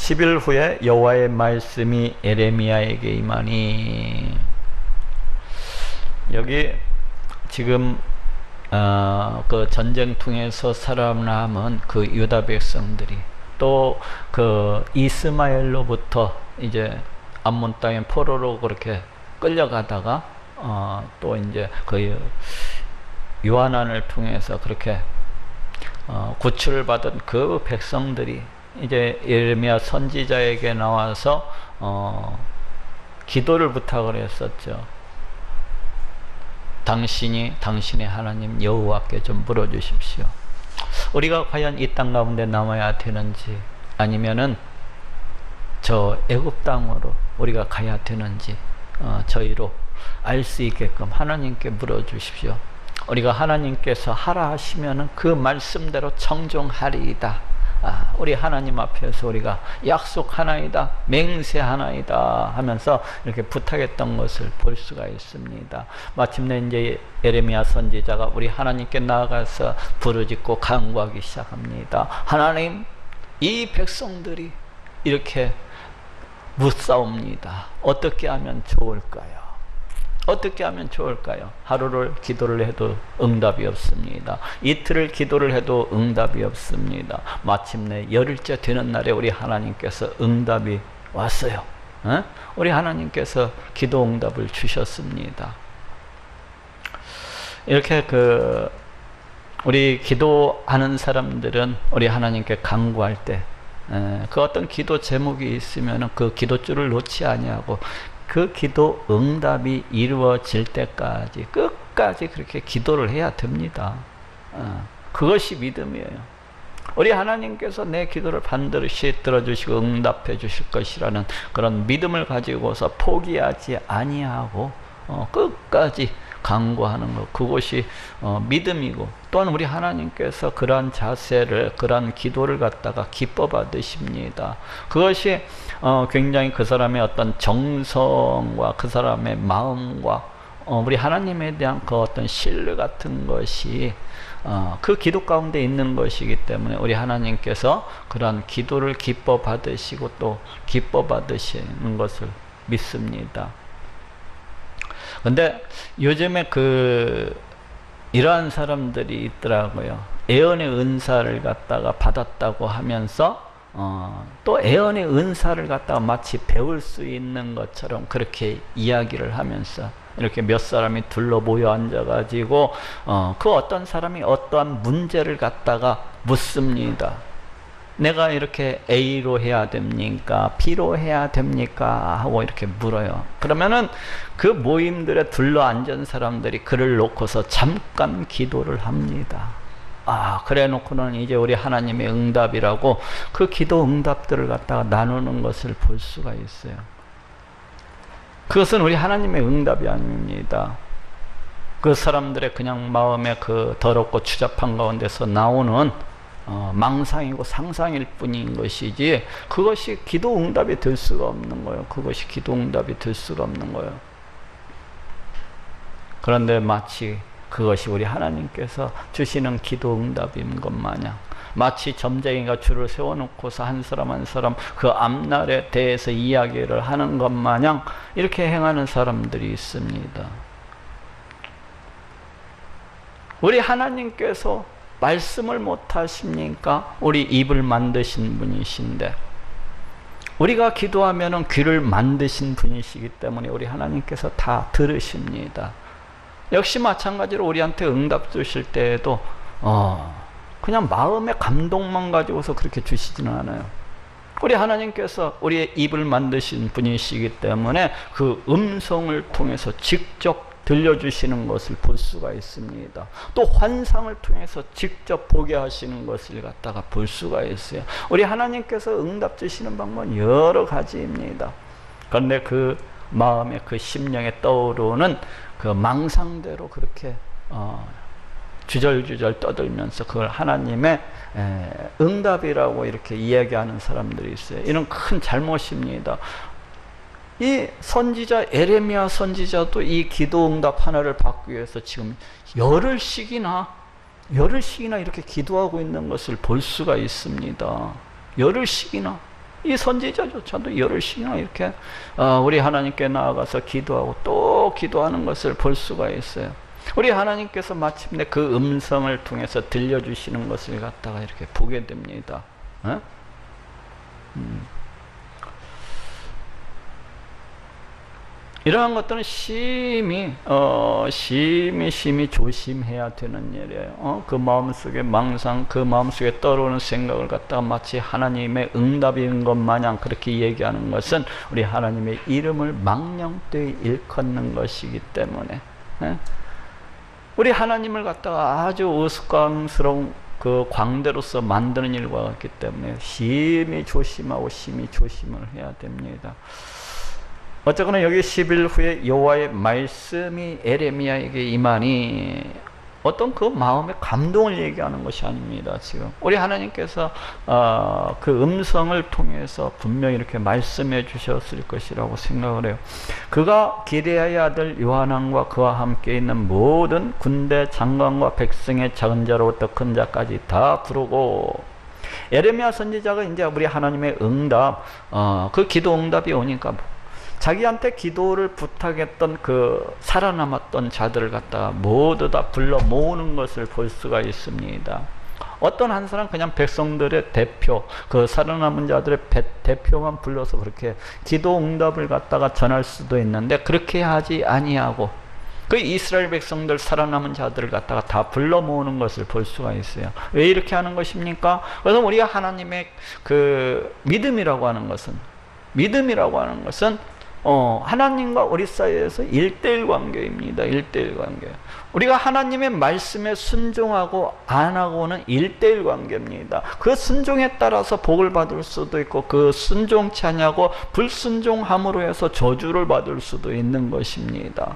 10일 후에 여호와의 말씀이 에레미야에게 임하니. 여기 지금 그 전쟁통에서 살아남은 그 유다 백성들이 또 그 이스마엘로부터 이제 암몬 땅에 포로로 그렇게 끌려가다가 또 이제 그 요한안을 통해서 그렇게 구출을 받은 그 백성들이 이제 예레미야 선지자에게 나와서 기도를 부탁을 했었죠. 당신의 하나님 여호와께 좀 물어주십시오. 우리가 과연 이 땅 가운데 남아야 되는지, 아니면은 저 애굽 땅으로 우리가 가야 되는지 저희로 알 수 있게끔 하나님께 물어주십시오. 우리가 하나님께서 하라 하시면은 그 말씀대로 청종하리이다. 우리 하나님 앞에서 우리가 약속하나이다, 맹세하나이다 하면서 이렇게 부탁했던 것을 볼 수가 있습니다. 마침내 이제 예레미야 선지자가 우리 하나님께 나아가서 부르짖고 간구하기 시작합니다. 하나님, 이 백성들이 이렇게 묻사옵니다. 어떻게 하면 좋을까요? 어떻게 하면 좋을까요? 하루를 기도를 해도 응답이 없습니다. 이틀을 기도를 해도 응답이 없습니다. 마침내 열흘째 되는 날에 우리 하나님께서 응답이 왔어요. 우리 하나님께서 기도 응답을 주셨습니다. 이렇게 우리 기도하는 사람들은 우리 하나님께 간구할 때 그 어떤 기도 제목이 있으면 그 기도줄을 놓지 아니하고 그 기도 응답이 이루어질 때까지 끝까지 그렇게 기도를 해야 됩니다. 그것이 믿음이에요. 우리 하나님께서 내 기도를 반드시 들어주시고 응답해 주실 것이라는 그런 믿음을 가지고서 포기하지 아니하고 끝까지 간구하는 것, 그것이 믿음이고, 또한 우리 하나님께서 그러한 자세를, 그러한 기도를 갖다가 기뻐 받으십니다. 그것이 굉장히 그 사람의 어떤 정성과 그 사람의 마음과 우리 하나님에 대한 그 어떤 신뢰 같은 것이 그 기도 가운데 있는 것이기 때문에 우리 하나님께서 그러한 기도를 기뻐 받으시고 또 기뻐 받으시는 것을 믿습니다. 근데 요즘에 이러한 사람들이 있더라고요. 애언의 은사를 갖다가 받았다고 하면서 또 애언의 은사를 갖다가 마치 배울 수 있는 것처럼 그렇게 이야기를 하면서 이렇게 몇 사람이 둘러 모여 앉아가지고 그 어떤 사람이 어떠한 문제를 갖다가 묻습니다. 내가 이렇게 A로 해야 됩니까? B로 해야 됩니까? 하고 이렇게 물어요. 그러면은 그 모임들에 둘러 앉은 사람들이 그를 놓고서 잠깐 기도를 합니다. 그래 놓고는 이제 우리 하나님의 응답이라고 그 기도 응답들을 갖다가 나누는 것을 볼 수가 있어요. 그것은 우리 하나님의 응답이 아닙니다. 그 사람들의 그냥 마음의 그 더럽고 추잡한 가운데서 나오는 망상이고 상상일 뿐인 것이지, 그것이 기도 응답이 될 수가 없는 거예요. 그것이 기도 응답이 될 수가 없는 거예요. 그런데 마치 그것이 우리 하나님께서 주시는 기도 응답인 것 마냥, 마치 점쟁이가 줄을 세워놓고서 한 사람 한 사람 그 앞날에 대해서 이야기를 하는 것 마냥 이렇게 행하는 사람들이 있습니다. 우리 하나님께서 말씀을 못하십니까? 우리 입을 만드신 분이신데, 우리가 기도하면 귀를 만드신 분이시기 때문에 우리 하나님께서 다 들으십니다. 역시 마찬가지로 우리한테 응답 주실 때에도 그냥 마음의 감동만 가지고서 그렇게 주시지는 않아요. 우리 하나님께서 우리의 입을 만드신 분이시기 때문에 그 음성을 통해서 직접 들려주시는 것을 볼 수가 있습니다. 또 환상을 통해서 직접 보게 하시는 것을 갖다가 볼 수가 있어요. 우리 하나님께서 응답 주시는 방법은 여러 가지입니다. 그런데 그 마음에 그 심령에 떠오르는 그 망상대로 그렇게 주절주절 떠들면서 그걸 하나님의 응답이라고 이렇게 이야기하는 사람들이 있어요. 이런 큰 잘못입니다. 이 선지자 에레미야 선지자도 이 기도 응답 하나를 받기 위해서 지금 열흘씩이나 이렇게 기도하고 있는 것을 볼 수가 있습니다. 열흘씩이나. 이 선지자조차도 열심히 이렇게 우리 하나님께 나아가서 기도하고 또 기도하는 것을 볼 수가 있어요. 우리 하나님께서 마침내 그 음성을 통해서 들려주시는 것을 갖다가 이렇게 보게 됩니다. 이러한 것들은 심히 조심해야 되는 일이에요. 그 마음속에 망상, 그 마음속에 떠오르는 생각을 갖다가 마치 하나님의 응답인 것 마냥 그렇게 얘기하는 것은 우리 하나님의 이름을 망령되이 일컫는 것이기 때문에 우리 하나님을 갖다가 아주 우스꽝스러운 그 광대로서 만드는 일과 같기 때문에 심히 조심하고 심히 조심을 해야 됩니다. 어쨌거나 여기 10일 후에 여호와의 말씀이 에레미야에게 임하니 어떤 그 마음의 감동을 얘기하는 것이 아닙니다. 지금 우리 하나님께서 그 음성을 통해서 분명히 이렇게 말씀해 주셨을 것이라고 생각을 해요. 그가 기레아의 아들 요하난과 그와 함께 있는 모든 군대 장관과 백성의 작은 자로부터 큰 자까지 다 부르고, 에레미야 선지자가 이제 우리 하나님의 응답, 그 기도 응답이 오니까 자기한테 기도를 부탁했던 그 살아남았던 자들을 갖다가 모두 다 불러 모으는 것을 볼 수가 있습니다. 어떤 한 사람 그냥 백성들의 대표, 그 살아남은 자들의 대표만 불러서 그렇게 기도 응답을 갖다가 전할 수도 있는데, 그렇게 하지 아니하고 그 이스라엘 백성들 살아남은 자들을 갖다가 다 불러 모으는 것을 볼 수가 있어요. 왜 이렇게 하는 것입니까? 그래서 우리가 하나님의 그 믿음이라고 하는 것은 하나님과 우리 사이에서 1:1 관계입니다. 1:1 관계. 우리가 하나님의 말씀에 순종하고 안 하고는 1:1 관계입니다. 그 순종에 따라서 복을 받을 수도 있고, 그 순종치 아니하고 불순종함으로 해서 저주를 받을 수도 있는 것입니다.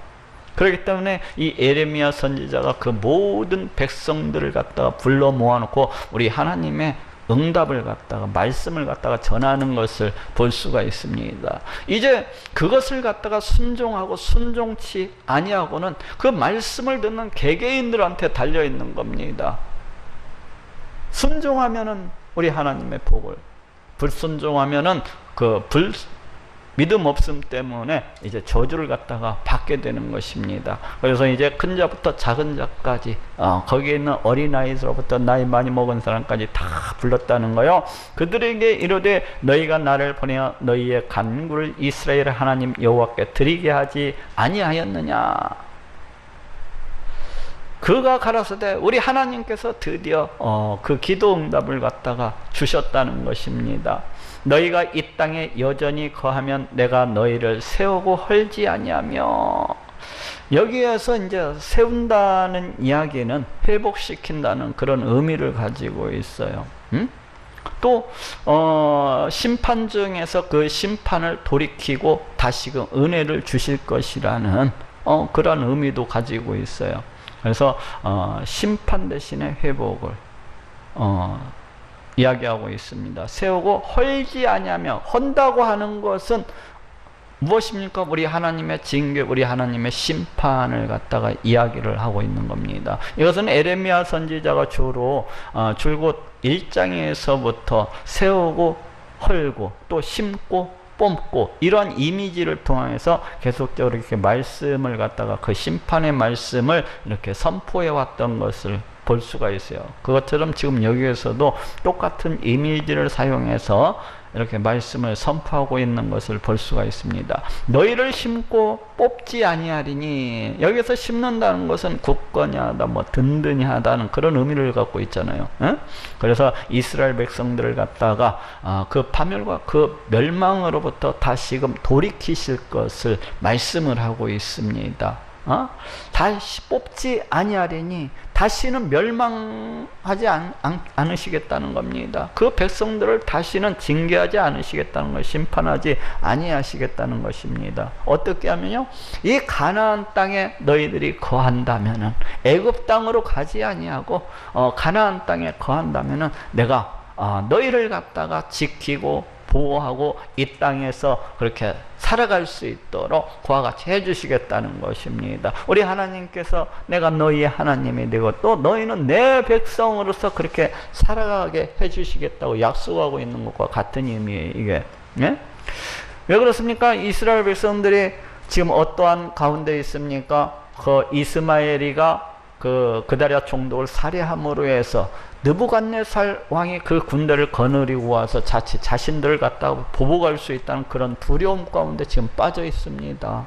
그렇기 때문에 이 에레미야 선지자가 그 모든 백성들을 갖다가 불러 모아놓고 우리 하나님의 응답을 갖다가, 말씀을 갖다가 전하는 것을 볼 수가 있습니다. 이제 그것을 갖다가 순종하고 순종치 아니하고는 그 말씀을 듣는 개개인들한테 달려있는 겁니다. 순종하면은 우리 하나님의 복을, 불순종하면은 그 믿음 없음 때문에 이제 저주를 갖다가 받게 되는 것입니다. 그래서 이제 큰 자부터 작은 자까지, 거기에 있는 어린아이들로부터 나이 많이 먹은 사람까지 다 불렀다는 거요. 그들에게 이르되 너희가 나를 보내어 너희의 간구를 이스라엘 하나님 여호와께 드리게 하지 아니하였느냐. 그가 가라사대, 우리 하나님께서 드디어 그 기도 응답을 갖다가 주셨다는 것입니다. 너희가 이 땅에 여전히 거하면 내가 너희를 세우고 헐지 아니하며. 여기에서 이제 세운다는 이야기는 회복시킨다는 그런 의미를 가지고 있어요. 또 심판 중에서 그 심판을 돌이키고 다시금 은혜를 주실 것이라는 그런 의미도 가지고 있어요. 그래서 심판 대신에 회복을 이야기하고 있습니다. 세우고 헐지 아니하며, 헌다고 하는 것은 무엇입니까? 우리 하나님의 징계, 우리 하나님의 심판을 갖다가 이야기를 하고 있는 겁니다. 이것은 에레미야 선지자가 주로 줄곧 1장에서부터 세우고 헐고 또 심고 뽑고 이러한 이미지를 통해서 계속적으로 이렇게 말씀을 갖다가 그 심판의 말씀을 이렇게 선포해 왔던 것을 볼 수가 있어요. 그것처럼 지금 여기에서도 똑같은 이미지를 사용해서 이렇게 말씀을 선포하고 있는 것을 볼 수가 있습니다. 너희를 심고 뽑지 아니하리니, 여기서 심는다는 것은 굳건히 하다, 든든히 하다는 그런 의미를 갖고 있잖아요. 그래서 이스라엘 백성들을 갖다가 그 파멸과 그 멸망으로부터 다시금 돌이키실 것을 말씀을 하고 있습니다. 다시 뽑지 아니하리니, 다시는 멸망하지 않으시겠다는 겁니다. 그 백성들을 다시는 징계하지 않으시겠다는 것, 심판하지 아니하시겠다는 것입니다. 어떻게 하면요, 이 가나안 땅에 너희들이 거한다면은, 애굽 땅으로 가지 아니하고 가나안 땅에 거한다면은 내가 너희를 갖다가 지키고 보호하고 이 땅에서 그렇게 살아갈 수 있도록 그와 같이 해주시겠다는 것입니다. 우리 하나님께서 내가 너희의 하나님이 되고 또 너희는 내 백성으로서 그렇게 살아가게 해주시겠다고 약속하고 있는 것과 같은 의미예요. 이게 왜 그렇습니까? 이스라엘 백성들이 지금 어떠한 가운데 있습니까? 그 이스마엘이가 그 그다랴 총독을 살해함으로 해서 느부갓네살 왕이 그 군대를 거느리고 와서 자신들을 갖다가 보복할 수 있다는 그런 두려움 가운데 지금 빠져 있습니다.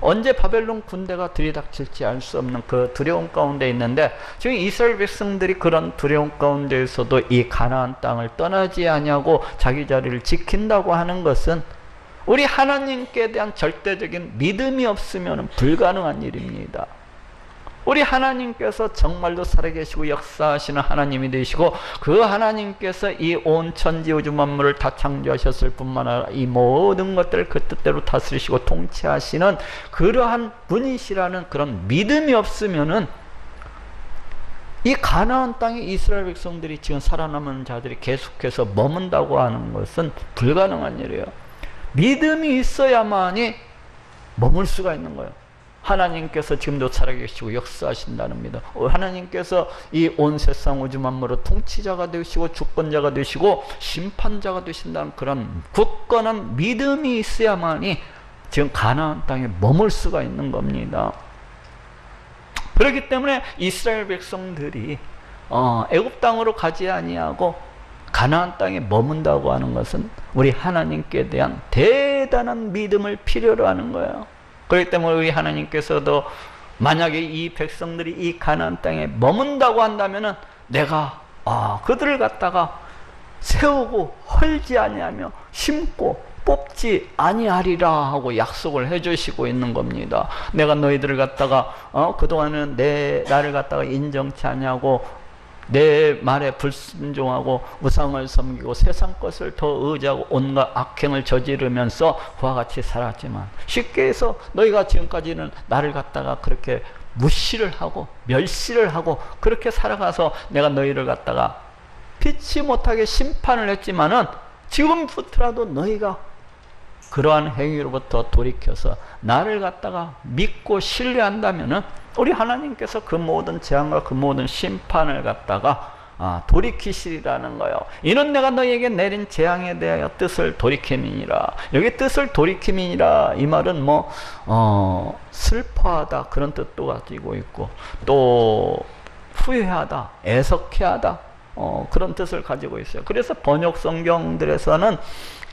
언제 바벨론 군대가 들이닥칠지 알 수 없는 그 두려움 가운데 있는데 지금 이스라엘 백성들이 그런 두려움 가운데에서도 이 가나안 땅을 떠나지 아니하고 자기 자리를 지킨다고 하는 것은 우리 하나님께 대한 절대적인 믿음이 없으면 불가능한 일입니다. 우리 하나님께서 정말로 살아계시고 역사하시는 하나님이 되시고 그 하나님께서 이 온 천지우주 만물을 다 창조하셨을 뿐만 아니라 이 모든 것들을 그 뜻대로 다스리시고 통치하시는 그러한 분이시라는 그런 믿음이 없으면은 이 가나안 땅에 이스라엘 백성들이 지금 살아남은 자들이 계속해서 머문다고 하는 것은 불가능한 일이에요. 믿음이 있어야만이 머물 수가 있는 거예요. 하나님께서 지금도 살아계시고 역사하신다는 믿음, 하나님께서 이 온 세상 우주 만물의 통치자가 되시고 주권자가 되시고 심판자가 되신다는 그런 굳건한 믿음이 있어야만이 지금 가나안 땅에 머물 수가 있는 겁니다. 그렇기 때문에 이스라엘 백성들이 애굽 땅으로 가지 아니하고 가나안 땅에 머문다고 하는 것은 우리 하나님께 대한 대단한 믿음을 필요로 하는 거예요. 그렇기 때문에 우리 하나님께서도 만약에 이 백성들이 이 가나안 땅에 머문다고 한다면은 내가 그들을 갖다가 세우고 헐지 아니하며 심고 뽑지 아니하리라 하고 약속을 해주시고 있는 겁니다. 내가 너희들을 갖다가 그동안은 나를 갖다가 인정치 아니하고 내 말에 불순종하고 우상을 섬기고 세상 것을 더 의지하고 온갖 악행을 저지르면서 그와 같이 살았지만 쉽게 해서 너희가 지금까지는 나를 갖다가 그렇게 무시를 하고 멸시를 하고 그렇게 살아가서 내가 너희를 갖다가 피치 못하게 심판을 했지만은 지금부터라도 너희가 그러한 행위로부터 돌이켜서 나를 갖다가 믿고 신뢰한다면은 우리 하나님께서 그 모든 재앙과 그 모든 심판을 갖다가 돌이키시리라는 거예요. 이는 내가 너희에게 내린 재앙에 대하여 뜻을 돌이킴이니라. 여기 뜻을 돌이킴이니라 이 말은 슬퍼하다 그런 뜻도 가지고 있고 또 후회하다, 애석해하다 그런 뜻을 가지고 있어요. 그래서 번역 성경들에서는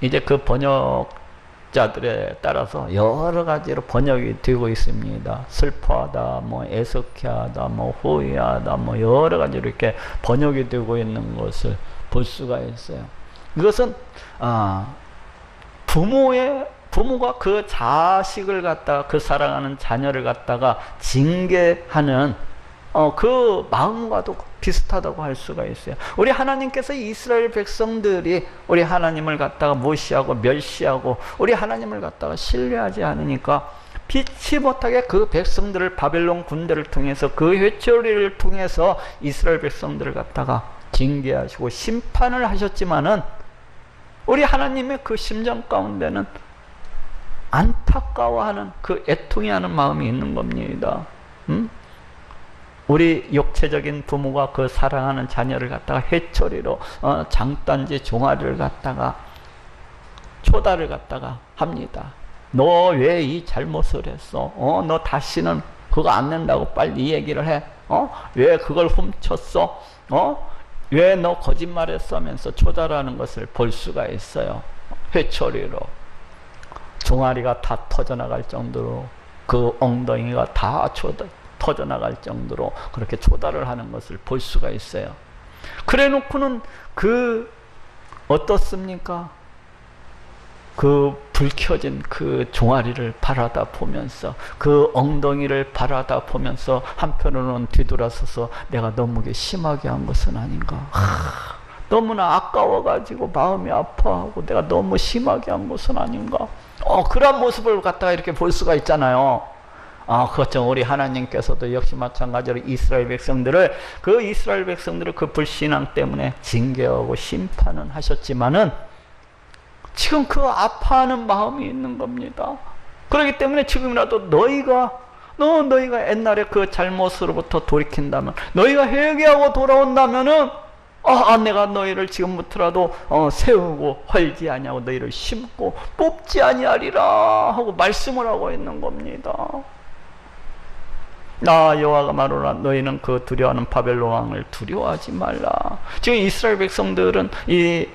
이제 그 번역자들에 따라서 여러 가지로 번역이 되고 있습니다. 슬퍼하다, 애석해하다, 후회하다, 여러 가지로 이렇게 번역이 되고 있는 것을 볼 수가 있어요. 이것은 부모가 그 자식을 갖다가 그 사랑하는 자녀를 갖다가 징계하는 그 마음과도 비슷하다고 할 수가 있어요. 우리 하나님께서 이스라엘 백성들이 우리 하나님을 갖다가 무시하고 멸시하고 우리 하나님을 갖다가 신뢰하지 않으니까 피치 못하게 그 백성들을 바벨론 군대를 통해서 그 회초리를 통해서 이스라엘 백성들을 갖다가 징계하시고 심판을 하셨지만은 우리 하나님의 그 심정 가운데는 안타까워하는 그 애통해하는 마음이 있는 겁니다. 우리 육체적인 부모가 그 사랑하는 자녀를 갖다가 회초리로 장단지 종아리를 갖다가 초다를 갖다가 합니다. 너 왜 이 잘못을 했어? 너 다시는 그거 안 낸다고 빨리 이 얘기를 해. 왜 그걸 훔쳤어? 왜 너 거짓말했어? 하면서 초다라는 것을 볼 수가 있어요. 회초리로 종아리가 다 터져나갈 정도로 그 엉덩이가 다 터져나갈 정도로 그렇게 초다를 하는 것을 볼 수가 있어요. 그래 놓고는 어떻습니까? 그 불 켜진 그 종아리를 바라다 보면서 그 엉덩이를 바라다 보면서 한편으로는 뒤돌아서서 내가 너무 심하게 한 것은 아닌가, 너무나 아까워가지고 마음이 아파하고 내가 너무 심하게 한 것은 아닌가, 그런 모습을 갖다가 이렇게 볼 수가 있잖아요. 그렇죠. 우리 하나님께서도 역시 마찬가지로 이스라엘 백성들을 그 불신앙 때문에 징계하고 심판은 하셨지만은 지금 그 아파하는 마음이 있는 겁니다. 그렇기 때문에 지금이라도 너희가 옛날에 그 잘못으로부터 돌이킨다면, 너희가 회개하고 돌아온다면은 내가 너희를 지금부터라도 세우고 헐지 아니하고 너희를 심고 뽑지 아니하리라 하고 말씀을 하고 있는 겁니다. 나 여호와가 말하노라 너희는 그 두려워하는 바벨론 왕을 두려워하지 말라. 지금 이스라엘 백성들은, 이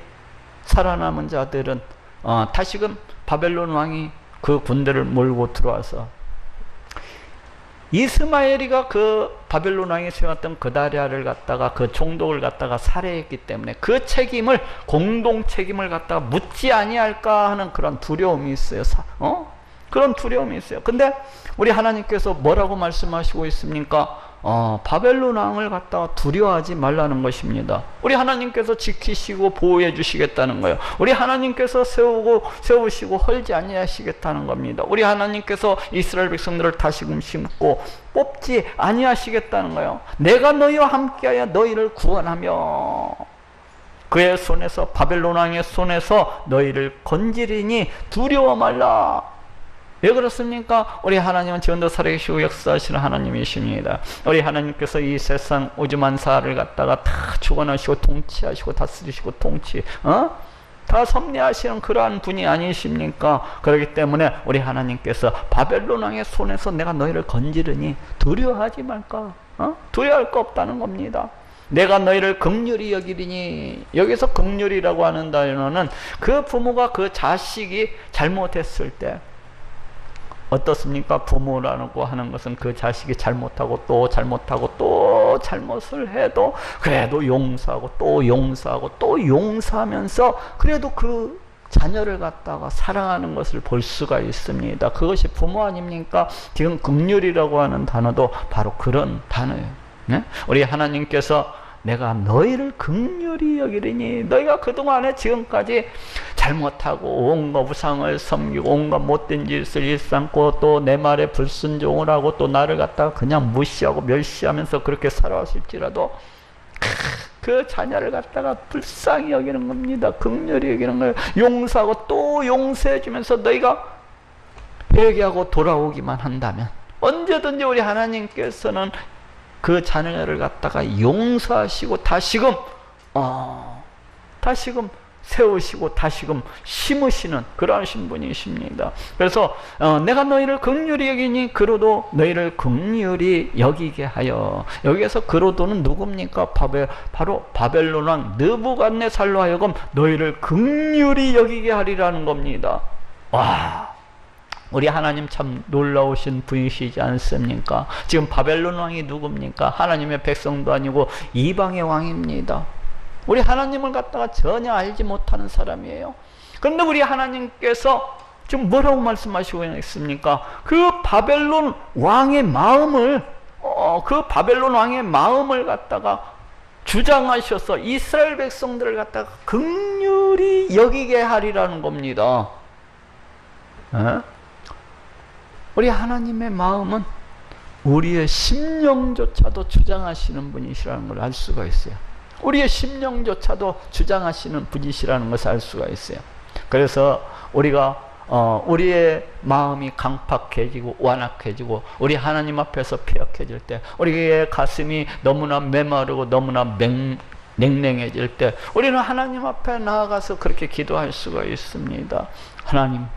살아남은 자들은 다시금 바벨론 왕이 그 군대를 몰고 들어와서 이스마엘이가 그 바벨론 왕이 세웠던 그다리아를 갖다가, 그 총독을 갖다가 살해했기 때문에 그 책임을, 공동 책임을 갖다가 묻지 아니할까 하는 그런 두려움이 있어요. 그런 두려움이 있어요. 근데 우리 하나님께서 뭐라고 말씀하시고 있습니까? 바벨론 왕을 갖다가 두려워하지 말라는 것입니다. 우리 하나님께서 지키시고 보호해 주시겠다는 거예요. 우리 하나님께서 세우시고 헐지 아니하시겠다는 겁니다. 우리 하나님께서 이스라엘 백성들을 다시금 심고 뽑지 아니하시겠다는 거예요. 내가 너희와 함께하여 너희를 구원하며 그의 손에서, 바벨론 왕의 손에서 너희를 건지리니 두려워 말라. 왜 그렇습니까? 우리 하나님은 지금도 살아계시고 역사하시는 하나님이십니다. 우리 하나님께서 이 세상 우주만사를 갖다가 다 주관하시고 통치하시고 다스리시고 다 섭리하시는 그러한 분이 아니십니까? 그렇기 때문에 우리 하나님께서 바벨론 왕의 손에서 내가 너희를 건지르니 두려워하지 말까? 두려워할 거 없다는 겁니다. 내가 너희를 긍휼히 여기리니, 여기서 긍휼이라고 하는 단어는 그 부모가 그 자식이 잘못했을 때, 어떻습니까? 부모라고 하는 것은 그 자식이 잘못하고 또 잘못하고 또 잘못을 해도 그래도 용서하고 또 용서하고 또 용서하면서 그래도 그 자녀를 갖다가 사랑하는 것을 볼 수가 있습니다. 그것이 부모 아닙니까? 지금 긍휼이라고 하는 단어도 바로 그런 단어예요. 네? 우리 하나님께서 내가 너희를 긍휼히 여기리니, 너희가 그동안에 지금까지 잘못하고 온갖 우상을 섬기고 온갖 못된 짓을 일삼고 또 내 말에 불순종을 하고 또 나를 갖다가 그냥 무시하고 멸시하면서 그렇게 살아왔을지라도 그 자녀를 갖다가 불쌍히 여기는 겁니다. 긍휼히 여기는 거예요. 용서하고 또 용서해 주면서 너희가 회개하고 돌아오기만 한다면 언제든지 우리 하나님께서는 그 자녀를 갖다가 용서하시고 다시금 세우시고 다시금 심으시는 그러하신 분이십니다. 그래서 내가 너희를 긍휼히 여기니 그로도 너희를 긍휼히 여기게 하여, 여기에서 그로도는 누굽니까? 바로 바벨론 왕 느부갓네살로 하여금 너희를 긍휼히 여기게 하리라는 겁니다. 와, 우리 하나님 참 놀라우신 분이시지 않습니까? 지금 바벨론 왕이 누굽니까? 하나님의 백성도 아니고 이방의 왕입니다. 우리 하나님을 갖다가 전혀 알지 못하는 사람이에요. 그런데 우리 하나님께서 지금 뭐라고 말씀하시고 있습니까? 그 바벨론 왕의 마음을 갖다가 주장하셔서 이스라엘 백성들을 갖다가 긍휼히 여기게 하리라는 겁니다. 우리 하나님의 마음은 우리의 심령조차도 주장하시는 분이시라는 걸 알 수가 있어요. 우리의 심령조차도 주장하시는 분이시라는 것을 알 수가 있어요. 그래서 우리가 우리의 마음이 강팍해지고 완악해지고 우리 하나님 앞에서 폐역해질 때, 우리의 가슴이 너무나 메마르고 너무나 냉랭해질 때 우리는 하나님 앞에 나아가서 그렇게 기도할 수가 있습니다. 하나님,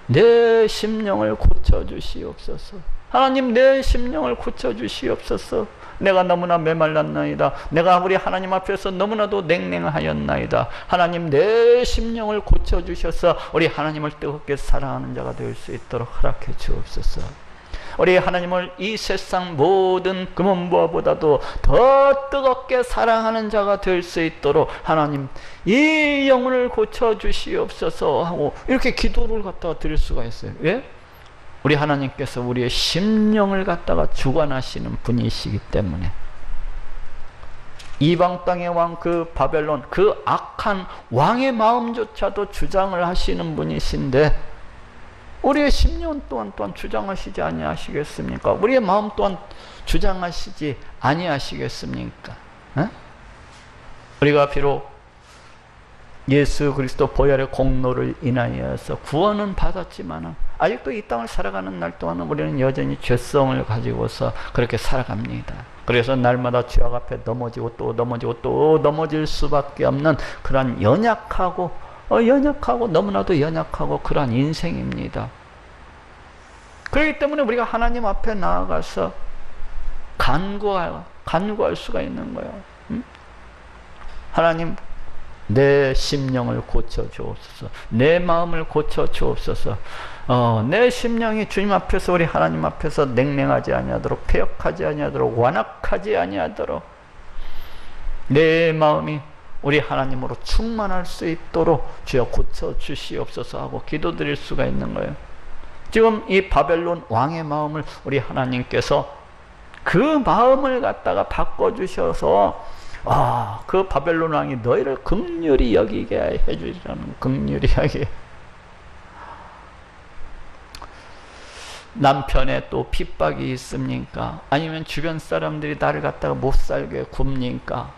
내 심령을 고쳐주시옵소서. 하나님, 내 심령을 고쳐주시옵소서. 내가 너무나 메말랐나이다. 내가 우리 하나님 앞에서 너무나도 냉랭하였나이다. 하나님, 내 심령을 고쳐주셔서 우리 하나님을 뜨겁게 사랑하는 자가 될 수 있도록 허락해 주옵소서. 우리 하나님을 이 세상 모든 금은보화보다도 더 뜨겁게 사랑하는 자가 될 수 있도록 하나님, 이 영혼을 고쳐주시옵소서 하고 이렇게 기도를 갖다가 드릴 수가 있어요. 왜? 우리 하나님께서 우리의 심령을 갖다가 주관하시는 분이시기 때문에. 이방 땅의 왕 그 바벨론, 그 악한 왕의 마음조차도 주장을 하시는 분이신데 우리의 심령 또한 주장하시지 아니하시겠습니까? 우리의 마음 또한 주장하시지 아니하시겠습니까? 우리가 비록 예수 그리스도 보혈의 공로를 인하여서 구원은 받았지만 아직도 이 땅을 살아가는 날 동안은 우리는 여전히 죄성을 가지고서 그렇게 살아갑니다. 그래서 날마다 죄악 앞에 넘어지고 또 넘어지고 또 넘어질 수밖에 없는 그러한 연약하고 너무나도 연약하고 그러한 인생입니다. 그렇기 때문에 우리가 하나님 앞에 나아가서 간구할 수가 있는 거예요. 하나님, 내 심령을 고쳐 주옵소서. 내 마음을 고쳐 주옵소서. 내 심령이 주님 앞에서, 우리 하나님 앞에서 냉랭하지 아니하도록, 패역하지 아니하도록, 완악하지 아니하도록, 내 마음이 우리 하나님으로 충만할 수 있도록 주여 고쳐 주시옵소서 하고 기도드릴 수가 있는 거예요. 지금 이 바벨론 왕의 마음을 우리 하나님께서 그 마음을 갖다가 바꿔주셔서 그 바벨론 왕이 너희를 긍휼히 여기게 해주리라는, 긍휼히 여기게. 남편에 또 핍박이 있습니까? 아니면 주변 사람들이 나를 갖다가 못살게 굽니까?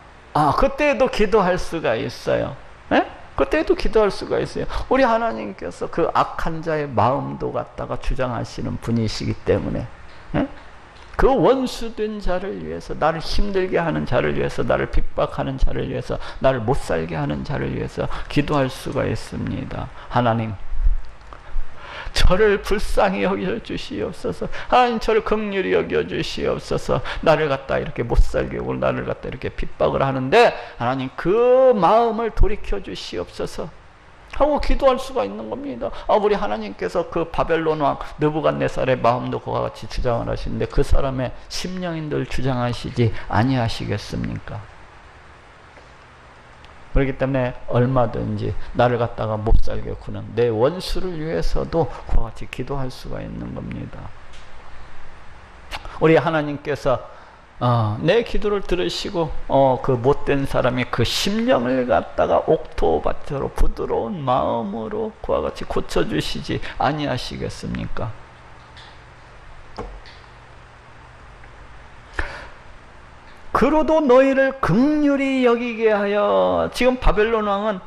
그때에도 기도할 수가 있어요. 에? 그때에도 기도할 수가 있어요. 우리 하나님께서 그 악한 자의 마음도 갖다가 주장하시는 분이시기 때문에, 에? 그 원수된 자를 위해서, 나를 힘들게 하는 자를 위해서, 나를 핍박하는 자를 위해서, 나를 못살게 하는 자를 위해서 기도할 수가 있습니다. 하나님, 저를 불쌍히 여겨주시옵소서. 하나님, 저를 긍휼히 여겨주시옵소서. 나를 갖다 이렇게 못살게 하고 나를 갖다 이렇게 핍박을 하는데 하나님 그 마음을 돌이켜 주시옵소서 하고 기도할 수가 있는 겁니다. 우리 하나님께서 그 바벨론 왕 느부갓네살의 마음도 그와 같이 주장을 하시는데 그 사람의 심령인들 주장하시지 아니하시겠습니까? 그렇기 때문에 얼마든지 나를 갖다가 못살게 구는 내 원수를 위해서도 그와 같이 기도할 수가 있는 겁니다. 우리 하나님께서 내 기도를 들으시고 그 못된 사람이 그 심령을 갖다가 옥토밭으로 부드러운 마음으로 그와 같이 고쳐주시지 아니하시겠습니까? 그로도 너희를 긍휼히 여기게 하여. 지금 바벨론 왕은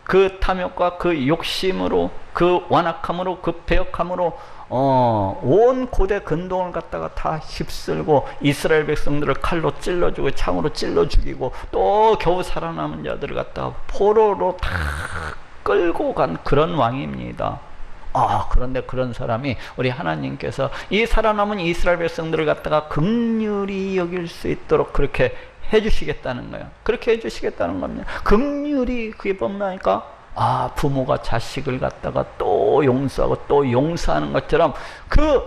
그 탐욕과 그 욕심으로, 그 완악함으로, 그 배역함으로 온 고대 근동을 갖다가 다 휩쓸고 이스라엘 백성들을 칼로 찔러주고 창으로 찔러 죽이고 또 겨우 살아남은 자들을 갖다가 포로로 다 끌고 간 그런 왕입니다. 그런데 그런 사람이 우리 하나님께서 이 살아남은 이스라엘 백성들을 갖다가 긍휼히 여길 수 있도록 그렇게 해주시겠다는 거예요. 그렇게 해주시겠다는 겁니다. 긍휼히, 그게 뭡니까? 부모가 자식을 갖다가 또 용서하고 또 용서하는 것처럼 그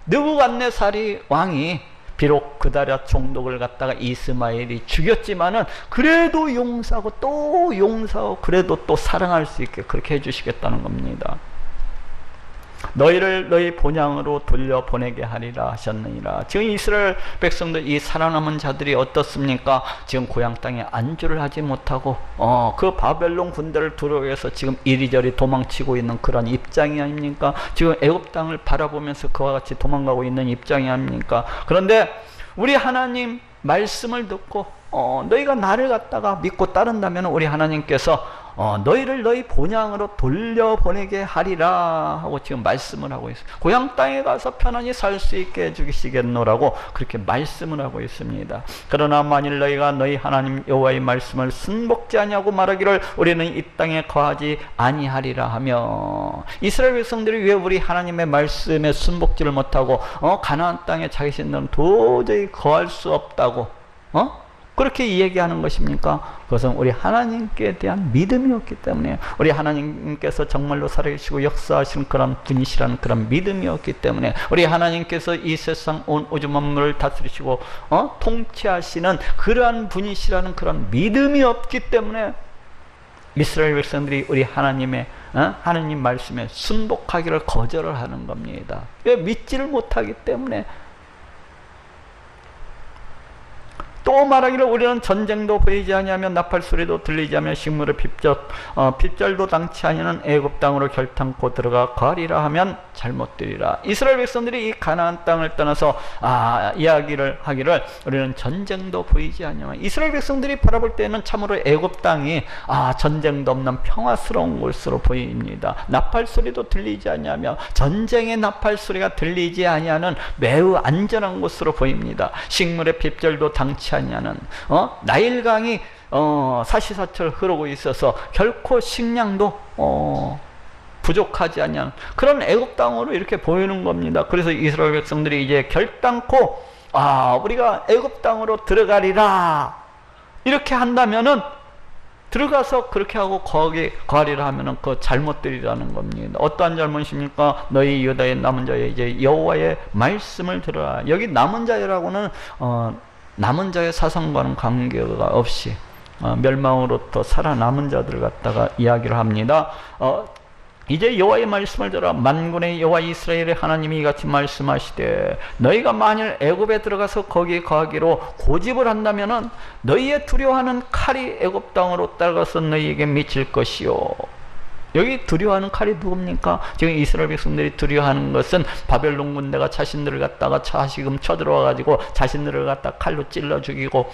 느부갓네살이 왕이 비록 그다랴 총독을 갖다가 이스마엘이 죽였지만은 그래도 용서하고 또 용서하고 그래도 또 사랑할 수 있게 그렇게 해주시겠다는 겁니다. 너희를 너희 본향으로 돌려보내게 하리라 하셨느니라. 지금 이스라엘 백성들, 이 살아남은 자들이 어떻습니까? 지금 고향 땅에 안주를 하지 못하고 그 바벨론 군대를 두려워해서 지금 이리저리 도망치고 있는 그런 입장이 아닙니까? 지금 애굽 땅을 바라보면서 그와 같이 도망가고 있는 입장이 아닙니까? 그런데 우리 하나님 말씀을 듣고 너희가 나를 갖다가 믿고 따른다면 우리 하나님께서 너희를 너희 본향으로 돌려보내게 하리라 하고 지금 말씀을 하고 있어요. 고향 땅에 가서 편안히 살 수 있게 해주시겠노라고 그렇게 말씀을 하고 있습니다. 그러나 만일 너희가 너희 하나님 여호와의 말씀을 순복지 아니하고 말하기를 우리는 이 땅에 거하지 아니하리라 하며, 이스라엘 백성들이 왜 우리 하나님의 말씀에 순복지를 못하고 가나안 땅에 자기신들은 도저히 거할 수 없다고 그렇게 이야기하는 것입니까? 그것은 우리 하나님께 대한 믿음이었기 때문에, 우리 하나님께서 정말로 살아계시고 역사하시는 그런 분이시라는 그런 믿음이었기 때문에, 우리 하나님께서 이 세상 온 우주 만물을 다스리시고 통치하시는 그러한 분이시라는 그런 믿음이 없기 때문에 이스라엘 백성들이 우리 하나님의 하나님 말씀에 순복하기를 거절을 하는 겁니다. 왜? 믿지를 못하기 때문에. 또 말하기를 우리는 전쟁도 보이지 아니하며 나팔 소리도 들리지 않으며 식물의 핍절도 당치 아니하는 애굽 땅으로 결탄코 들어가 거하리라 하면 잘못되리라. 이스라엘 백성들이 이 가나안 땅을 떠나서 이야기를 하기를 우리는 전쟁도 보이지 아니하며, 이스라엘 백성들이 바라볼 때는 참으로 애굽 땅이 전쟁도 없는 평화스러운 곳으로 보입니다. 나팔 소리도 들리지 아니하며 전쟁의 나팔 소리가 들리지 아니하는 매우 안전한 곳으로 보입니다. 식물의 핍절도 당치 아니하는 나일강이 사시사철 흐르고 있어서 결코 식량도 부족하지 아니하는 그런 애굽 땅으로 이렇게 보이는 겁니다. 그래서 이스라엘 백성들이 이제 결단코 우리가 애굽 땅으로 들어가리라 이렇게 한다면은, 들어가서 그렇게 하고 거기 거하리라 하면은 그 잘못들이라는 겁니다. 어떠한 잘못입니까? 너희 유다의 남은 자여 이제 여호와의 말씀을 들어라. 여기 남은 자여라고는 남은 자의 사상과는 관계가 없이 멸망으로부터 살아남은 자들을 갖다가 이야기를 합니다. 이제 여호와의 말씀을 들어라. 만군의 여호와 이스라엘의 하나님이 이같이 말씀하시되 너희가 만일 애굽에 들어가서 거기에 거하기로 고집을 한다면은 너희의 두려워하는 칼이 애굽 땅으로 따라가서 너희에게 미칠 것이요. 여기 두려워하는 칼이 누굽니까? 지금 이스라엘 백성들이 두려워하는 것은 바벨론 군대가 자신들을 갖다가 다시금 쳐들어와 가지고 자신들을 갖다 칼로 찔러 죽이고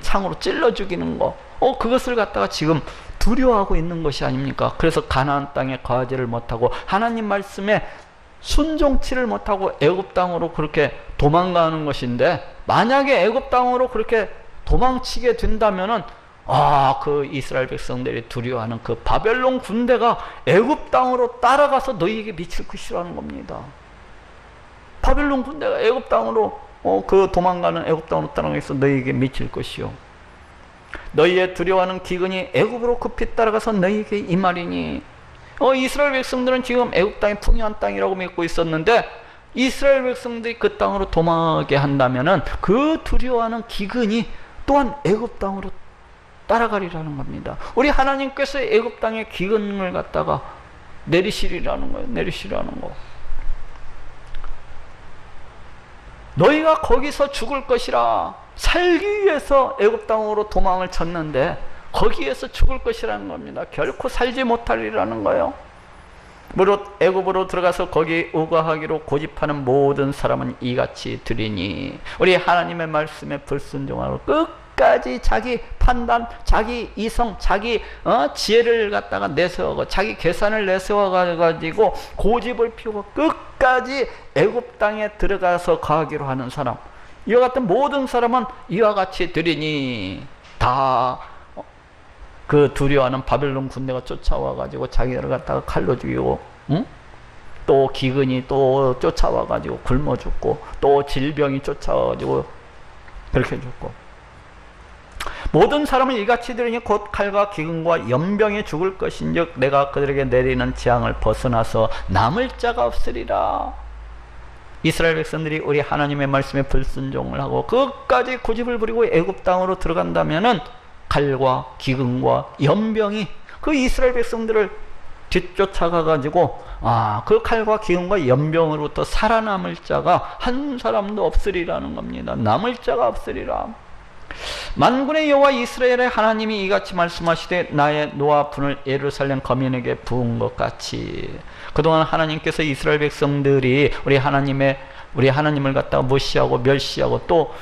창으로 찔러 죽이는 거, 그것을 갖다가 지금 두려워하고 있는 것이 아닙니까? 그래서 가나안 땅에 거하지를 못하고 하나님 말씀에 순종치를 못하고 애굽 땅으로 그렇게 도망가는 것인데, 만약에 애굽 땅으로 그렇게 도망치게 된다면은 그 이스라엘 백성들이 두려워하는 그 바벨론 군대가 애굽 땅으로 따라가서 너희에게 미칠 것이라는 겁니다. 바벨론 군대가 애굽 땅으로 그 도망가는 애굽 땅으로 따라가서 너희에게 미칠 것이요. 너희의 두려워하는 기근이 애굽으로 급히 따라가서 너희에게 임하리니. 이스라엘 백성들은 지금 애굽 땅이 풍요한 땅이라고 믿고 있었는데, 이스라엘 백성들이 그 땅으로 도망하게 한다면은 그 두려워하는 기근이 또한 애굽 땅으로 따라가리라는 겁니다. 우리 하나님께서 애굽 땅의 기근을 갖다가 내리시리라는 거예요. 내리시라는 거. 너희가 거기서 죽을 것이라. 살기 위해서 애굽 땅으로 도망을 쳤는데 거기에서 죽을 것이라는 겁니다. 결코 살지 못하리라는 거예요. 무릇 애굽으로 들어가서 거기 우거하기로 고집하는 모든 사람은 이같이 들으니, 우리 하나님의 말씀에 불순종하고 끝까지 자기 판단, 자기 이성, 자기 지혜를 갖다가 내세우고 자기 계산을 내세워 가지고 고집을 피우고 끝까지 애굽 땅에 들어가서 거하기로 하는 사람, 이와 같은 모든 사람은 이와 같이 들으니, 다 그 두려워하는 바벨론 군대가 쫓아와 가지고 자기를 갖다가 칼로 죽이고, 또 기근이 또 쫓아와 가지고 굶어 죽고, 또 질병이 쫓아와 가지고 그렇게 죽고, 모든 사람은 이같이 들으니 곧 칼과 기근과 연병에 죽을 것인즉 내가 그들에게 내리는 재앙을 벗어나서 남을 자가 없으리라. 이스라엘 백성들이 우리 하나님의 말씀에 불순종을 하고 끝까지 고집을 부리고 애굽 땅으로 들어간다면은 칼과 기근과 연병이 그 이스라엘 백성들을 뒤쫓아가 가지고 그 칼과 기근과 연병으로부터 살아남을 자가 한 사람도 없으리라는 겁니다. 남을 자가 없으리라. 만군의 여호와 이스라엘의 하나님이 이같이 말씀하시되 나의 노와 분을 예루살렘 거민에게 부은 것 같이, 그동안 하나님께서 이스라엘 백성들이 우리 하나님을 갖다가 무시하고 멸시하고 또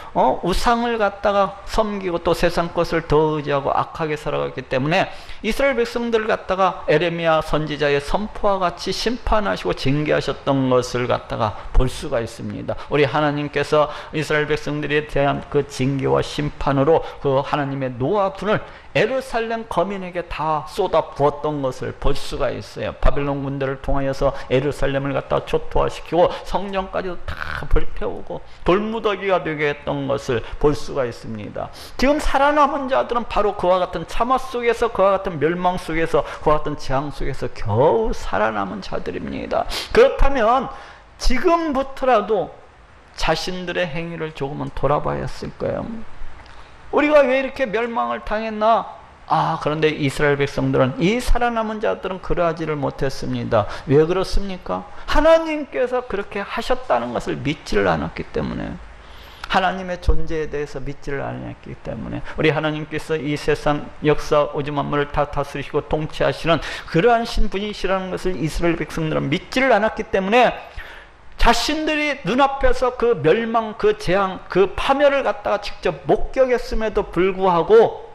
우상을 갖다가 섬기고 또 세상 것을 더 의지하고 악하게 살아갔기 때문에 이스라엘 백성들을 갖다가 에레미야 선지자의 선포와 같이 심판하시고 징계하셨던 것을 갖다가 볼 수가 있습니다. 우리 하나님께서 이스라엘 백성들에 대한 그 징계와 심판으로 그 하나님의 노와 분을 예루살렘 거민에게 다 쏟아 부었던 것을 볼 수가 있어요. 바벨론 군대를 통하여서 예루살렘을 갖다 초토화시키고 성전까지도 다 불태우고 돌무더기가 되게 했던 것을 볼 수가 있습니다. 지금 살아남은 자들은 바로 그와 같은 참화 속에서, 그와 같은 멸망 속에서, 그와 같은 재앙 속에서 겨우 살아남은 자들입니다. 그렇다면 지금부터라도 자신들의 행위를 조금은 돌아봐야 했을 거예요. 우리가 왜 이렇게 멸망을 당했나? 그런데 이스라엘 백성들은, 이 살아남은 자들은 그러하지를 못했습니다. 왜 그렇습니까? 하나님께서 그렇게 하셨다는 것을 믿지를 않았기 때문에, 하나님의 존재에 대해서 믿지를 않았기 때문에 우리 하나님께서 이 세상 역사 오지 만물을 다 다스리시고 통치하시는 그러한 신분이시라는 것을 이스라엘 백성들은 믿지를 않았기 때문에 자신들이 눈앞에서 그 멸망, 그 재앙, 그 파멸을 갖다가 직접 목격했음에도 불구하고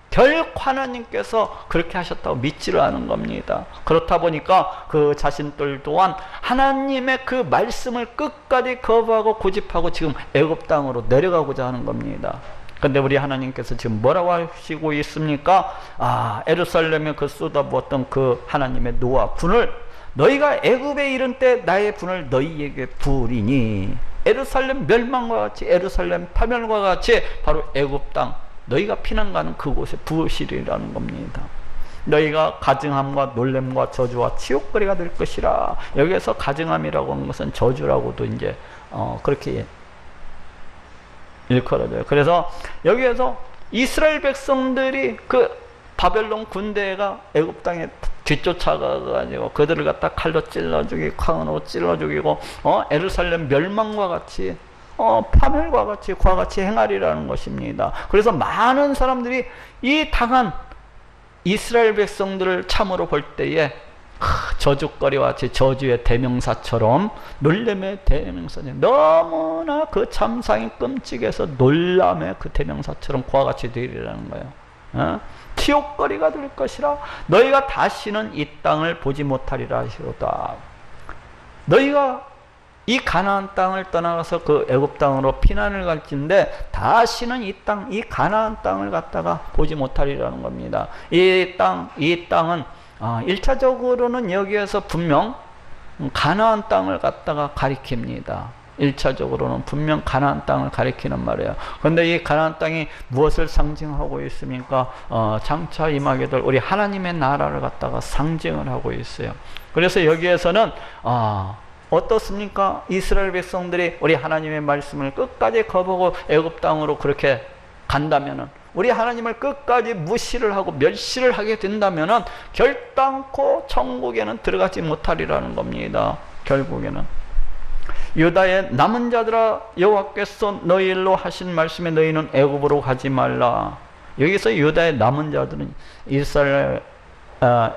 결코 하나님께서 그렇게 하셨다고 믿지를 않은 겁니다. 그렇다 보니까 그 자신들 또한 하나님의 그 말씀을 끝까지 거부하고 고집하고 지금 애굽 땅으로 내려가고자 하는 겁니다. 근데 우리 하나님께서 지금 뭐라고 하시고 있습니까? 예루살렘에 그 쏟아부었던 그 하나님의 노와 분을 너희가 애굽에 이른 때 나의 분을 너희에게 부으리니, 예루살렘 멸망과 같이, 예루살렘 파멸과 같이 바로 애굽 땅 너희가 피난 가는 그곳에 부으시리라는 겁니다. 너희가 가증함과 놀램과 저주와 치욕거리가 될 것이라. 여기에서 가증함이라고 하는 것은 저주라고도 이제 그렇게 일컬어져요. 그래서 여기에서 이스라엘 백성들이 그 바벨론 군대가 애굽 땅에 뒤쫓아가가지고 그들을 갖다 칼로 찔러 죽이고 광으로 찔러 죽이고 예루살렘 멸망과 같이 파멸과 같이 그와 같이 행하리라는 것입니다. 그래서 많은 사람들이 이 당한 이스라엘 백성들을 참으로 볼 때에 저주거리와 같이 저주의 대명사처럼, 놀람의 대명사처럼, 너무나 그 참상이 끔찍해서 놀람의 그 대명사처럼 그와 같이 되리라는 거예요. 치욕거리가 될 것이라. 너희가 다시는 이 땅을 보지 못하리라 하시로다. 너희가 이 가나안 땅을 떠나가서 그 애굽 땅으로 피난을 갈진데 다시는 이 땅, 이 가나안 땅을 갖다가 보지 못하리라는 겁니다. 이 땅은 1차적으로는 여기에서 분명 가나안 땅을 갖다가 가리킵니다. 1차적으로는 분명 가나안 땅을 가리키는 말이에요. 그런데 이 가나안 땅이 무엇을 상징하고 있습니까? 장차 임하게 될 우리 하나님의 나라를 갖다가 상징을 하고 있어요. 그래서 여기에서는 어떻습니까? 이스라엘 백성들이 우리 하나님의 말씀을 끝까지 거부하고 애굽 땅으로 그렇게 간다면은, 우리 하나님을 끝까지 무시를 하고 멸시를 하게 된다면은 결단코 천국에는 들어가지 못하리라는 겁니다. 결국에는 유다의 남은 자들아, 여호와께서 너희 일로 하신 말씀에 너희는 애굽으로 가지 말라. 여기서 유다의 남은 자들은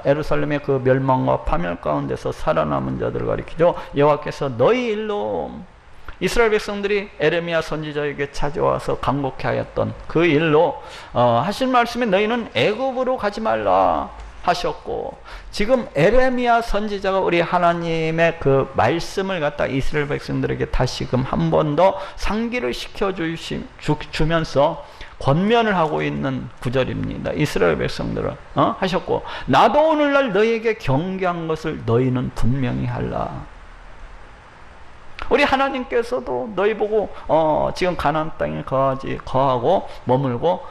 예루살렘의 그 멸망과 파멸 가운데서 살아남은 자들을 가리키죠. 여호와께서 너희 일로, 이스라엘 백성들이 에레미야 선지자에게 찾아와서 간곡히 하였던 그 일로 하신 말씀에 너희는 애굽으로 가지 말라 하셨고, 지금 에레미야 선지자가 우리 하나님의 그 말씀을 갖다 이스라엘 백성들에게 다시금 한 번 더 상기를 시켜주면서 권면을 하고 있는 구절입니다. 이스라엘 백성들은 하셨고, 나도 오늘날 너희에게 경계한 것을 너희는 분명히 할라. 우리 하나님께서도 너희 보고 지금 가나안 땅에 거하고 머물고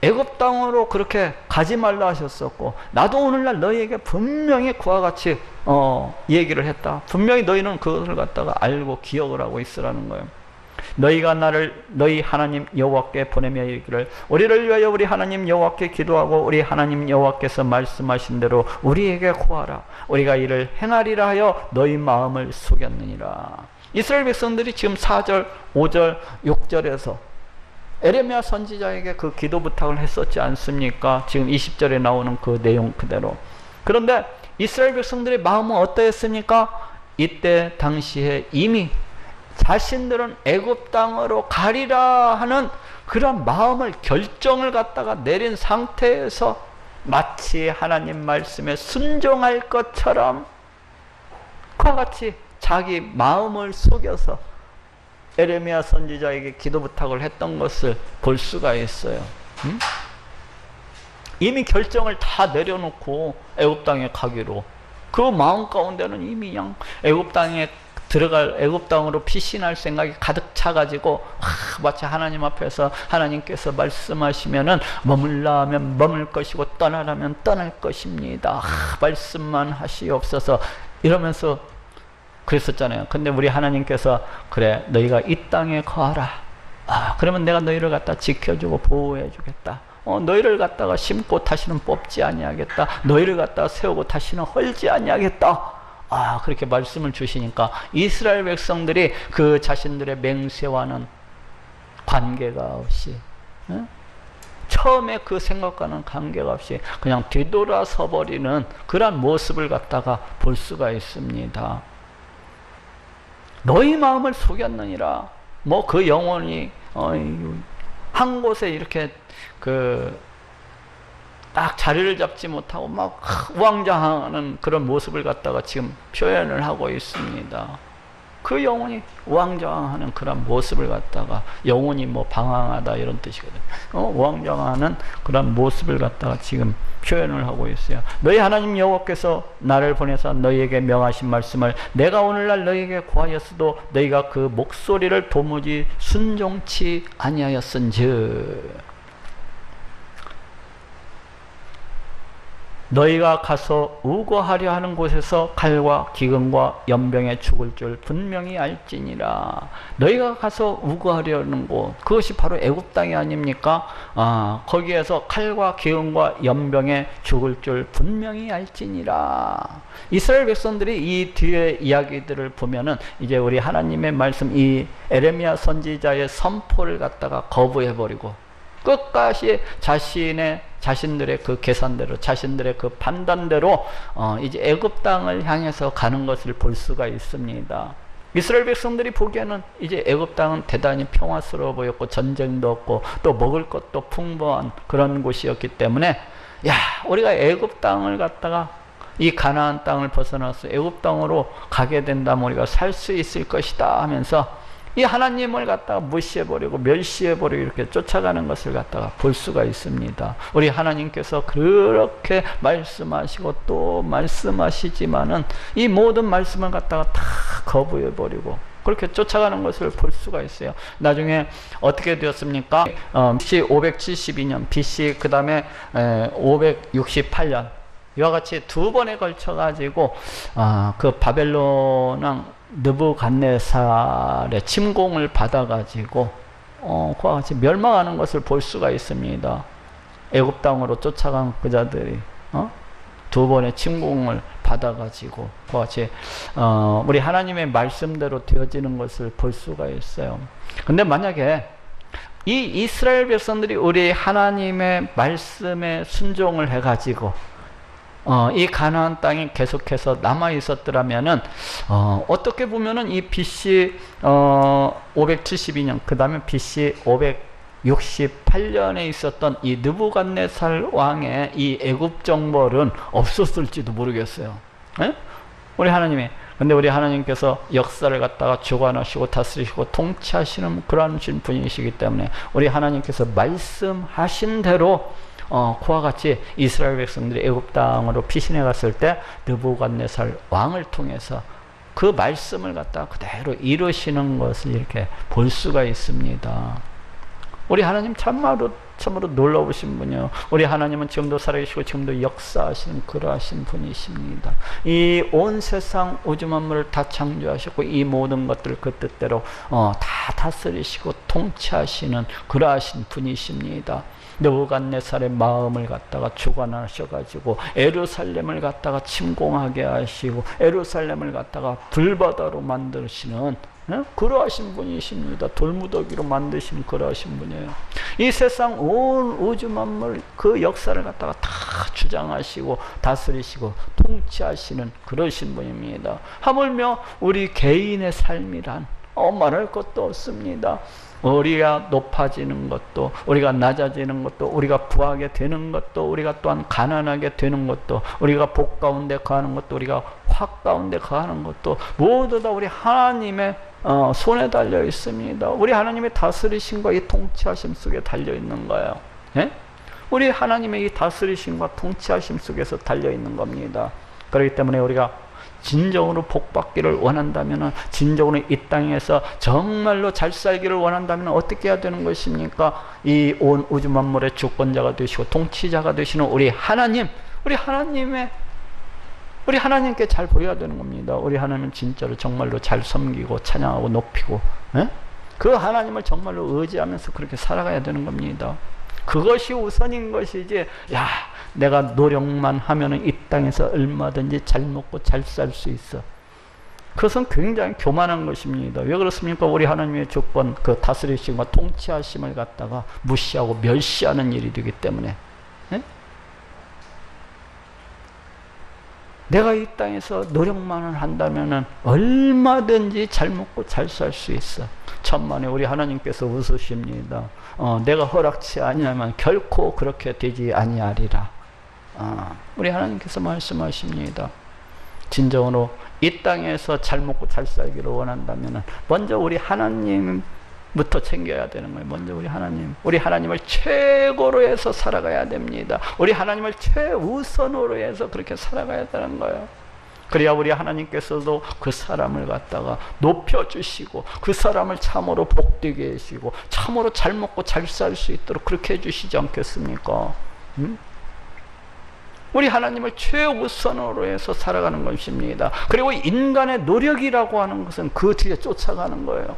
애굽 땅으로 그렇게 가지 말라 하셨었고, 나도 오늘날 너희에게 분명히 그와 같이 얘기를 했다. 분명히 너희는 그것을 갖다가 알고 기억을 하고 있으라는 거예요. 너희가 나를 너희 하나님 여호와께 보내며 이르기를, 우리를 위하여 우리 하나님 여호와께 기도하고 우리 하나님 여호와께서 말씀하신 대로 우리에게 구하라. 우리가 이를 행하리라 하여 너희 마음을 속였느니라. 이스라엘 백성들이 지금 4절, 5절, 6절에서 에레미야 선지자에게 그 기도 부탁을 했었지 않습니까? 지금 20절에 나오는 그 내용 그대로. 그런데 이스라엘 백성들의 마음은 어떠했습니까? 이때 당시에 이미 자신들은 애굽 땅으로 가리라 하는 그런 마음을, 결정을 갖다가 내린 상태에서 마치 하나님 말씀에 순종할 것처럼 그와 같이 자기 마음을 속여서 에레미야 선지자에게 기도 부탁을 했던 것을 볼 수가 있어요. 이미 결정을 다 내려놓고 애굽 땅에 가기로, 그 마음 가운데는 이미 그냥 애굽 땅에 들어갈, 애굽 땅으로 피신할 생각이 가득 차가지고 마치 하나님 앞에서 하나님께서 말씀하시면은 머물라 하면 머물 것이고 떠나라면 떠날 것입니다. 말씀만 하시옵소서 이러면서 그랬었잖아요. 근데 우리 하나님께서 그래, 너희가 이 땅에 거하라. 그러면 내가 너희를 갖다 지켜주고 보호해 주겠다. 너희를 갖다가 심고 다시는 뽑지 아니하겠다. 너희를 갖다가 세우고 다시는 헐지 아니하겠다. 그렇게 말씀을 주시니까 이스라엘 백성들이 그 자신들의 맹세와는 관계가 없이, 처음에 그 생각과는 관계가 없이 그냥 뒤돌아서 버리는 그런 모습을 갖다가 볼 수가 있습니다. 너희 마음을 속였느니라. 뭐 그 영혼이 한 곳에 이렇게 딱 자리를 잡지 못하고 막 우왕좌왕하는 그런 모습을 갖다가 지금 표현을 하고 있습니다. 그 영혼이 우왕좌왕하는 그런 모습을 갖다가, 영혼이 뭐 방황하다 이런 뜻이거든요. 우왕좌왕하는 그런 모습을 갖다가 지금 표현을 하고 있어요. 너희 하나님 여호와께서 나를 보내서 너희에게 명하신 말씀을 내가 오늘날 너희에게 고하였어도 너희가 그 목소리를 도무지 순종치 아니하였은즉 너희가 가서 우거하려 하는 곳에서 칼과 기근과 연병에 죽을 줄 분명히 알지니라. 너희가 가서 우거하려는 곳, 그것이 바로 애굽 땅이 아닙니까? 거기에서 칼과 기근과 연병에 죽을 줄 분명히 알지니라. 이스라엘 백성들이 이 뒤에 이야기들을 보면은 이제 우리 하나님의 말씀, 이 에레미야 선지자의 선포를 갖다가 거부해버리고 끝까지 자신들의 그 계산대로, 자신들의 그 판단대로 이제 애굽 땅을 향해서 가는 것을 볼 수가 있습니다. 이스라엘 백성들이 보기에는 이제 애굽 땅은 대단히 평화스러워 보였고 전쟁도 없고 또 먹을 것도 풍부한 그런 곳이었기 때문에, 야, 우리가 애굽 땅을 갖다가 이 가나안 땅을 벗어나서 애굽 땅으로 가게 된다면 우리가 살 수 있을 것이다 하면서 이 하나님을 갖다가 무시해버리고 멸시해버리고 이렇게 쫓아가는 것을 갖다가 볼 수가 있습니다. 우리 하나님께서 그렇게 말씀하시고 또 말씀하시지만은 이 모든 말씀을 갖다가 다 거부해버리고 그렇게 쫓아가는 것을 볼 수가 있어요. 나중에 어떻게 되었습니까? BC 572년, BC 그 다음에 568년 이와 같이 두 번에 걸쳐 가지고 그 바벨론 왕 느부갓네살의 침공을 받아 가지고 그와 같이 멸망하는 것을 볼 수가 있습니다. 애굽 땅으로 쫓아간 그자들이 두 번의 침공을 받아 가지고 그와 같이 우리 하나님의 말씀대로 되어지는 것을 볼 수가 있어요. 근데 만약에 이 이스라엘 백성들이 우리 하나님의 말씀에 순종을 해 가지고 이 가나안 땅이 계속해서 남아 있었더라면은 어떻게 보면은 이 BC 572년 그 다음에 BC 568년에 있었던 이 느부갓네살 왕의 이 애굽 정벌은 없었을지도 모르겠어요. 에? 우리 하나님이, 근데 우리 하나님께서 역사를 갖다가 주관하시고 다스리시고 통치하시는 그러한 분이시기 때문에 우리 하나님께서 말씀하신 대로 그와 같이 이스라엘 백성들이 애굽 땅으로 피신해 갔을 때 느부갓네살 왕을 통해서 그 말씀을 갖다가 그대로 이루시는 것을 이렇게 볼 수가 있습니다. 우리 하나님 참으로 놀라우신 분이요. 우리 하나님은 지금도 살아계시고 지금도 역사하시는 그러하신 분이십니다. 이 온 세상 우주 만물을 다 창조하셨고 이 모든 것들을 그 뜻대로 다 다스리시고 통치하시는 그러하신 분이십니다. 느부갓네살의 마음을 갖다가 주관하셔가지고 에루살렘을 갖다가 침공하게 하시고 에루살렘을 갖다가 불바다로 만드시는 그러하신 분이십니다. 돌무더기로 만드신 그러하신 분이에요. 이 세상 온 우주 만물 그 역사를 갖다가 다 주장하시고 다스리시고 통치하시는 그러신 분입니다. 하물며 우리 개인의 삶이란 말할 것도 없습니다. 우리가 높아지는 것도, 우리가 낮아지는 것도, 우리가 부하게 되는 것도, 우리가 또한 가난하게 되는 것도, 우리가 복 가운데 거하는 것도, 우리가 확 가운데 거하는 것도 모두 다 우리 하나님의 손에 달려 있습니다. 우리 하나님의 다스리심과 이 통치하심 속에 달려 있는 거예요. 예? 우리 하나님의 이 다스리심과 통치하심 속에서 달려 있는 겁니다. 그렇기 때문에 우리가 진정으로 복받기를 원한다면, 진정으로 이 땅에서 정말로 잘 살기를 원한다면 어떻게 해야 되는 것입니까? 이 온 우주 만물의 주권자가 되시고 통치자가 되시는 우리 하나님, 우리 하나님께 잘 보여야 되는 겁니다. 우리 하나님은 진짜로 정말로 잘 섬기고 찬양하고 높이고, 그 하나님을 정말로 의지하면서 그렇게 살아가야 되는 겁니다. 그것이 우선인 것이지, 야, 내가 노력만 하면은 이 땅에서 얼마든지 잘 먹고 잘 살 수 있어. 그것은 굉장히 교만한 것입니다. 왜 그렇습니까? 우리 하나님의 주권, 그 다스리심과 통치하심을 갖다가 무시하고 멸시하는 일이 되기 때문에. 예? 내가 이 땅에서 노력만을 한다면 얼마든지 잘 먹고 잘 살 수 있어. 천만에 우리 하나님께서 웃으십니다. 내가 허락치 아니하면 결코 그렇게 되지 아니하리라. 우리 하나님께서 말씀하십니다. 진정으로 이 땅에서 잘 먹고 잘 살기를 원한다면 먼저 우리 하나님부터 챙겨야 되는 거예요. 먼저 우리 하나님을 최고로 해서 살아가야 됩니다. 우리 하나님을 최우선으로 해서 그렇게 살아가야 되는 거예요. 그래야 우리 하나님께서도 그 사람을 갖다가 높여주시고 그 사람을 참으로 복되게 하시고 참으로 잘 먹고 잘 살 수 있도록 그렇게 해주시지 않겠습니까? 우리 하나님을 최우선으로 해서 살아가는 것입니다. 그리고 인간의 노력이라고 하는 것은 그 뒤에 쫓아가는 거예요.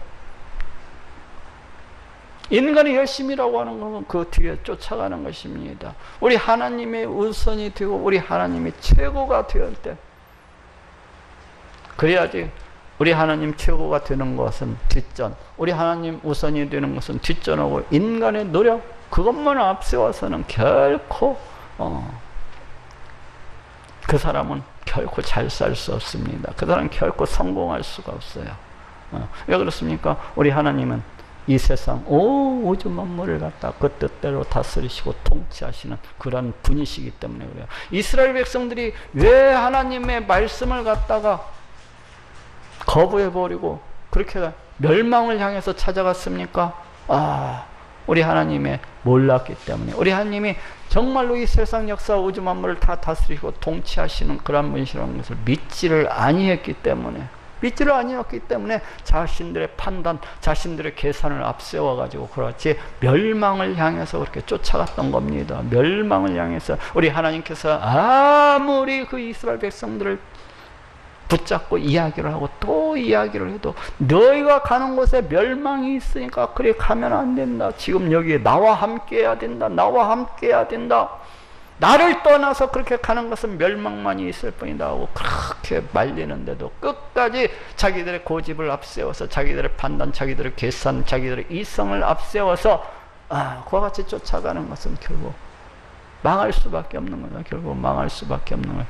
인간의 열심이라고 하는 것은 그 뒤에 쫓아가는 것입니다. 우리 하나님의 우선이 되고 우리 하나님이 최고가 되을 때, 그래야지 우리 하나님 최고가 되는 것은 뒷전, 우리 하나님 우선이 되는 것은 뒷전하고 인간의 노력 그것만 앞세워서는 결코 그 사람은 결코 잘 살 수 없습니다. 그 사람은 결코 성공할 수가 없어요. 왜 그렇습니까? 우리 하나님은 이 세상 우주 만물을 갖다 그 뜻대로 다스리시고 통치하시는 그런 분이시기 때문에 그래요. 이스라엘 백성들이 왜 하나님의 말씀을 갖다가 거부해버리고 그렇게 멸망을 향해서 찾아갔습니까? 우리 하나님의 몰랐기 때문에, 우리 하나님이 정말로 이 세상 역사 우주 만물을 다 다스리고 통치하시는 그런 분이시라는 것을 믿지를 아니했기 때문에, 자신들의 판단, 자신들의 계산을 앞세워가지고 그렇지 멸망을 향해서 그렇게 쫓아갔던 겁니다. 멸망을 향해서 우리 하나님께서 아무리 그 이스라엘 백성들을 붙잡고 이야기를 하고 또 이야기를 해도 너희가 가는 곳에 멸망이 있으니까 그래 가면 안 된다. 지금 여기에 나와 함께 해야 된다. 나와 함께 해야 된다. 나를 떠나서 그렇게 가는 것은 멸망만이 있을 뿐이다 하고 그렇게 말리는데도 끝까지 자기들의 고집을 앞세워서 자기들의 판단, 자기들의 계산, 자기들의 이성을 앞세워서 그와 같이 쫓아가는 것은 결국 망할 수밖에 없는 거다. 결국 망할 수밖에 없는 거야.